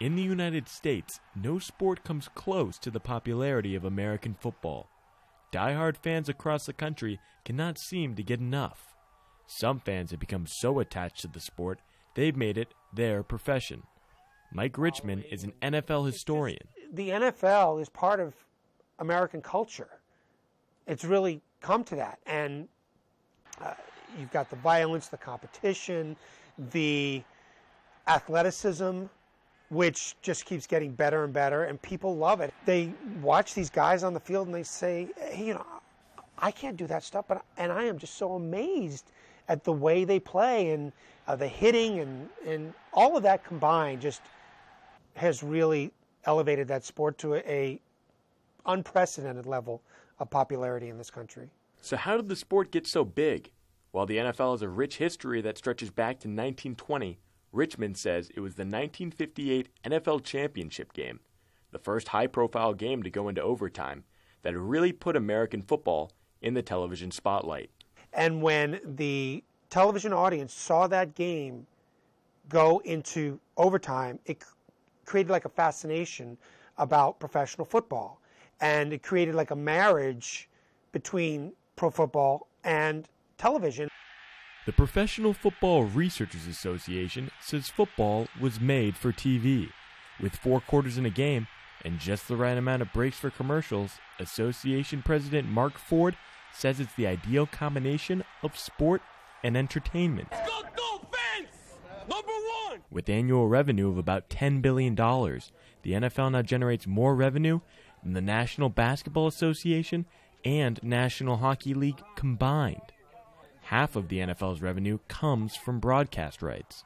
In the United States, no sport comes close to the popularity of American football. Die-hard fans across the country cannot seem to get enough. Some fans have become so attached to the sport, they've made it their profession. Mike Richman is an NFL historian. The NFL is part of American culture. It's really come to that. And you've got the violence, the competition, the athleticism, which just keeps getting better and better, and people love it. They watch these guys on the field and they say, hey, I can't do that stuff, and I am just so amazed at the way they play, and the hitting and all of that combined just has really elevated that sport to a unprecedented level of popularity in this country. So how did the sport get so big? While the NFL has a rich history that stretches back to 1920, Richmond says it was the 1958 NFL Championship game, the first high-profile game to go into overtime, that really put American football in the television spotlight. And when the television audience saw that game go into overtime, it created like a fascination about professional football. And it created like a marriage between pro football and television. The Professional Football Researchers Association says football was made for TV. With 4 quarters in a game and just the right amount of breaks for commercials, Association President Mark Ford says it's the ideal combination of sport and entertainment. Let's go Dolphins! Number 1! With annual revenue of about $10 billion, the NFL now generates more revenue than the National Basketball Association and National Hockey League combined. Half of the NFL's revenue comes from broadcast rights.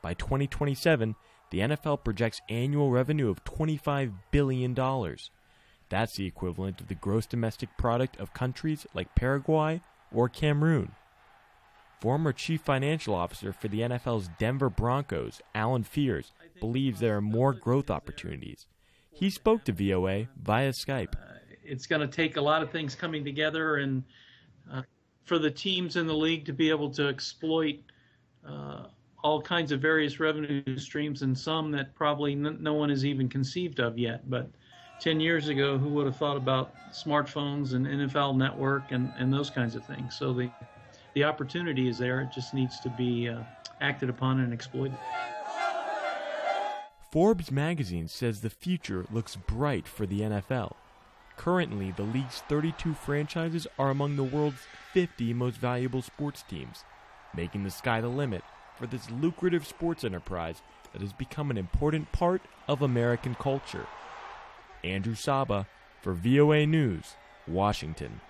By 2027, the NFL projects annual revenue of $25 billion. That's the equivalent of the gross domestic product of countries like Paraguay or Cameroon. Former chief financial officer for the NFL's Denver Broncos, Alan Fears, believes there are more growth opportunities. He spoke to VOA via Skype. It's going to take a lot of things coming together, and for the teams in the league to be able to exploit all kinds of various revenue streams, and some that probably no one has even conceived of yet. But 10 years ago, who would have thought about smartphones and NFL Network and those kinds of things? So the opportunity is there. It just needs to be acted upon and exploited. Forbes magazine says the future looks bright for the NFL. Currently, the league's 32 franchises are among the world's 50 most valuable sports teams, making the sky the limit for this lucrative sports enterprise that has become an important part of American culture. Andrew Saba for VOA News, Washington.